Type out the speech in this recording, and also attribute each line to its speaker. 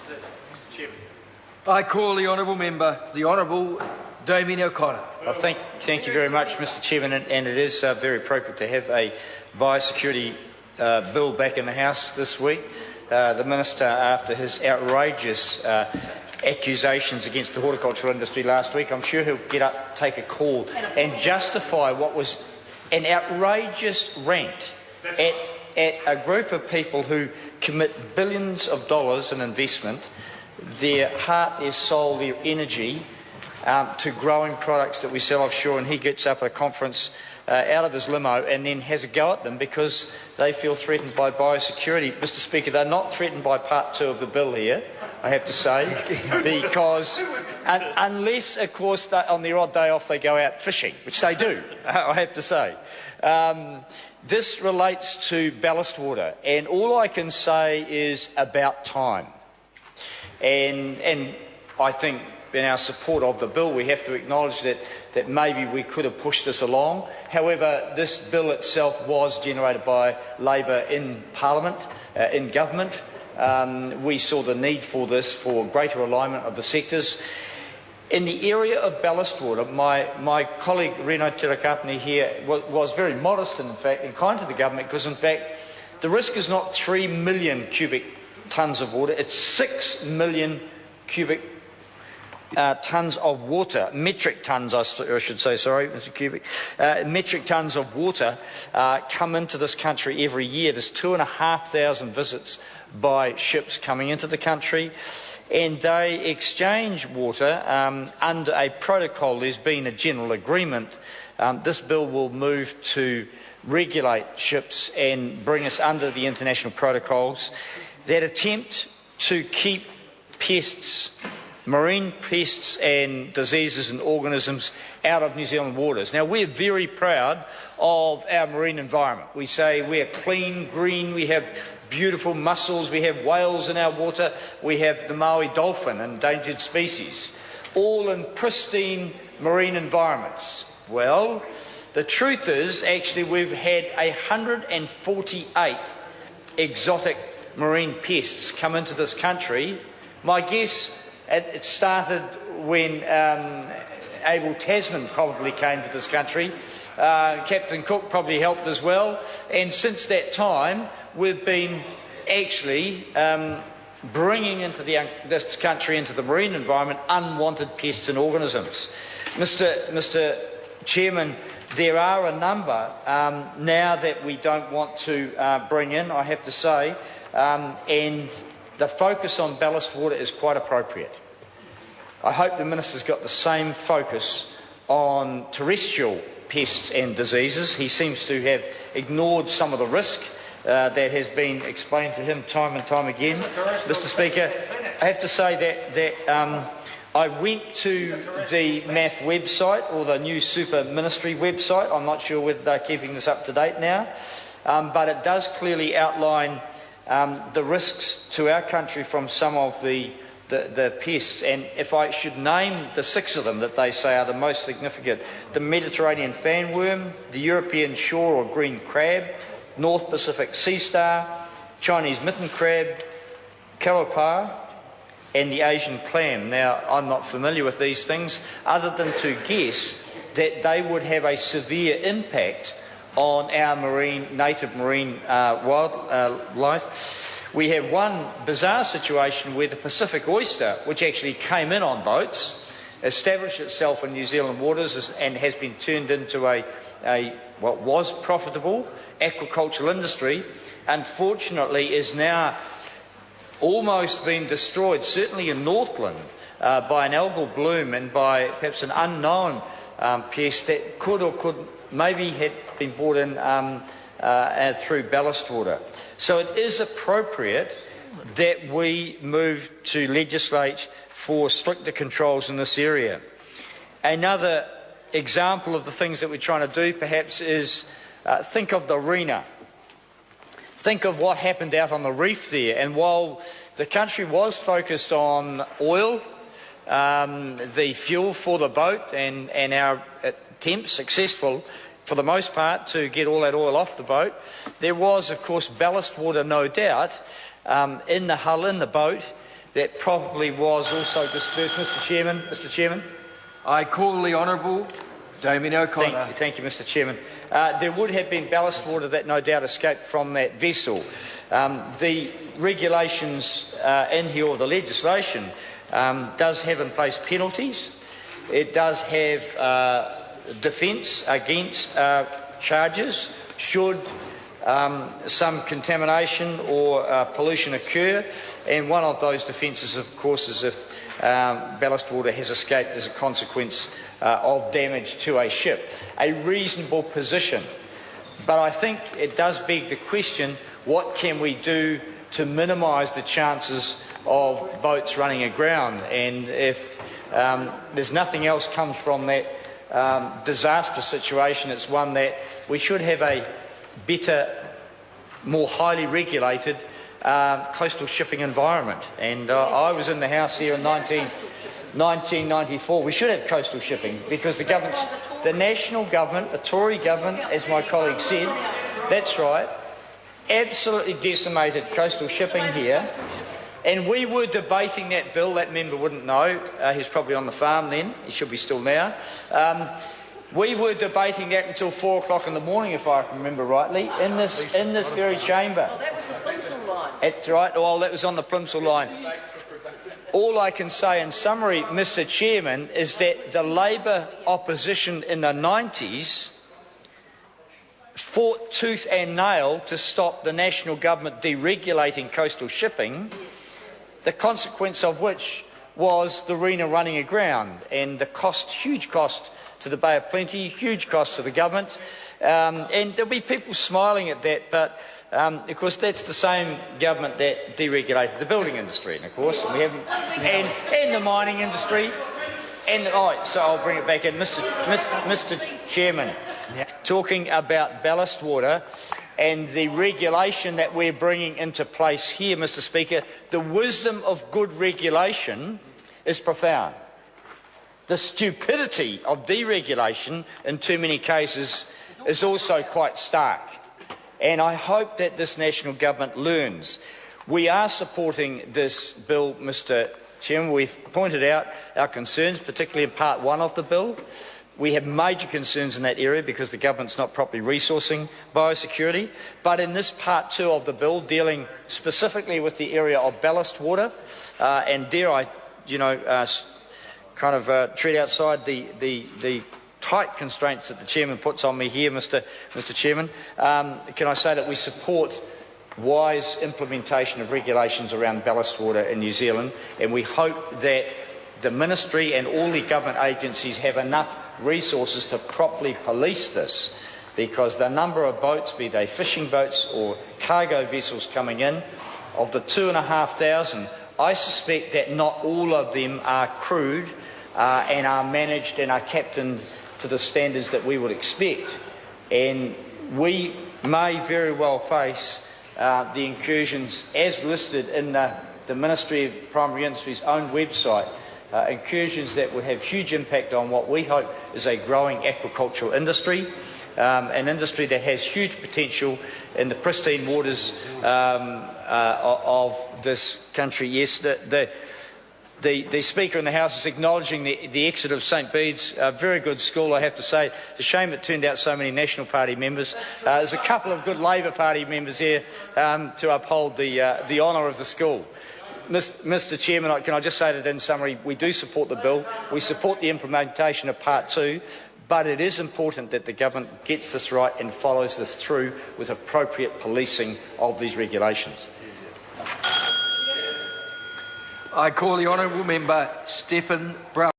Speaker 1: Mr. Chairman.
Speaker 2: I call the honourable member, the Honourable Damien O'Connor.
Speaker 3: Well, thank you very much, Mr. Chairman, and it is very appropriate to have a biosecurity bill back in the House this week. The Minister, after his outrageous accusations against the horticultural industry last week, I'm sure he'll get up, take a call and justify what was an outrageous rant at a group of people who commit billions of dollars in investment. Their heart, their soul, their energy to growing products that we sell offshore, and he gets up at a conference out of his limo and then has a go at them because they feel threatened by biosecurity. Mr. Speaker, they're not threatened by part 2 of the bill here, I have to say, because unless, of course, on their odd day off they go out fishing, which they do, I have to say. This relates to ballast water, and all I can say is about time. And I think in our support of the bill we have to acknowledge that maybe we could have pushed this along. However, this bill itself was generated by Labor in Parliament, in government. We saw the need for this for greater alignment of the sectors. In the area of ballast water, my colleague Reno Tirakatani here was very modest, in fact, and kind to the government, because in fact the risk is not 3 million cubic tonnes of water, it's 6 million cubic tonnes of water, metric tonnes, I should say, sorry, Mr. Cubic, metric tonnes of water come into this country every year. There's 2,500 visits by ships coming into the country, and they exchange water under a protocol. There's been a general agreement. This bill will move to regulate ships and bring us under the international protocols that attempt to keep pests, marine pests and diseases and organisms out of New Zealand waters. Now, we're very proud of our marine environment. We say we're clean, green, we have beautiful mussels, we have whales in our water, we have the Maui dolphin, endangered species, all in pristine marine environments. Well, the truth is, actually, we've had 148 exotic marine pests come into this country. My guess, it started when Abel Tasman probably came to this country. Captain Cook probably helped as well. And since that time, we've been actually bringing into this country, into the marine environment, unwanted pests and organisms. Mr. Chairman, there are a number now that we don't want to bring in, I have to say, and the focus on ballast water is quite appropriate. I hope the Minister's got the same focus on terrestrial pests and diseases. He seems to have ignored some of the risk that has been explained to him time and time again. Mr. Speaker, I have to say that I went to the MAF website, or the new Super Ministry website. I'm not sure whether they're keeping this up to date now, but it does clearly outline the risks to our country from some of the pests. And if I should name the 6 of them that they say are the most significant: the Mediterranean fanworm, the European shore or green crab, North Pacific sea star, Chinese mitten crab, callopar, and the Asian clam. Now, I'm not familiar with these things, other than to guess that they would have a severe impact on our native marine wildlife. We have one bizarre situation where the Pacific oyster, which actually came in on boats, established itself in New Zealand waters and has been turned into what was profitable aquacultural industry, unfortunately is now almost been destroyed, certainly in Northland, by an algal bloom and by perhaps an unknown pest that could maybe had been brought in through ballast water. So it is appropriate that we move to legislate for stricter controls in this area. Another example of the things that we're trying to do perhaps is think of the Rena. Think of what happened out on the reef there, and while the country was focused on oil, the fuel for the boat, and our attempts, successful for the most part, to get all that oil off the boat, there was of course ballast water, no doubt, in the hull, in the boat, that probably was also dispersed. Mr. Chairman.
Speaker 2: I call the Honourable Damien O'Connor.
Speaker 3: Thank you, Mr. Chairman. There would have been ballast water that no doubt escaped from that vessel. The regulations in here, or the legislation, does have in place penalties. It does have defence against charges should some contamination or pollution occur, and one of those defences, of course, is if ballast water has escaped as a consequence of damage to a ship. A reasonable position, but I think it does beg the question, what can we do to minimise the chances of boats running aground? And if there's nothing else comes from that disastrous situation, it's one that we should have a better, more highly regulated coastal shipping environment. And I was in the House here in 1994. We should have coastal shipping because the national government, the Tory government, as my colleague said, that's right, absolutely decimated coastal shipping here. And we were debating that bill. That member wouldn't know. He's probably on the farm then. He should be still now. We were debating that until 4 o'clock in the morning, if I remember rightly, in this very chamber.
Speaker 1: Oh, that was the Plimsoll line.
Speaker 3: That's right. Well, that was on the Plimsoll line. All I can say in summary, Mr. Chairman, is that the Labor opposition in the 90s fought tooth and nail to stop the national government deregulating coastal shipping, the consequence of which was the RENA running aground and the cost, huge cost to the Bay of Plenty, huge cost to the government, and there'll be people smiling at that, but of course that's the same government that deregulated the building industry, and of course we haven't, and the mining industry, and so I'll bring it back in, Mr. Chairman, talking about ballast water and the regulation that we're bringing into place here, Mr. Speaker, the wisdom of good regulation is profound. The stupidity of deregulation in too many cases is also quite stark. And I hope that this national government learns. We are supporting this bill, Mr. Chairman. We've pointed out our concerns, particularly in Part 1 of the bill. We have major concerns in that area because the government's not properly resourcing biosecurity. But in this Part 2 of the bill, dealing specifically with the area of ballast water, and dare I, tread outside the tight constraints that the Chairman puts on me here, Mr. Chairman, can I say that we support wise implementation of regulations around ballast water in New Zealand, and we hope that the Ministry and all the government agencies have enough resources to properly police this, because the number of boats, be they fishing boats or cargo vessels coming in, of the 2,500, I suspect that not all of them are crewed and are managed and are captained to the standards that we would expect. And we may very well face the incursions as listed in the Ministry of Primary Industry's own website, incursions that would have huge impact on what we hope is a growing aquacultural industry, an industry that has huge potential in the pristine waters of this country. Yes, the Speaker in the House is acknowledging the exit of St Bede's, a very good school, I have to say. It's a shame it turned out so many National Party members. There's a couple of good Labor Party members here to uphold the honour of the school. Mr. Chairman, can I just say that in summary, we do support the bill, we support the implementation of Part 2, but it is important that the government gets this right and follows this through with appropriate policing of these regulations.
Speaker 2: I call the Honourable Member Stephen Brown.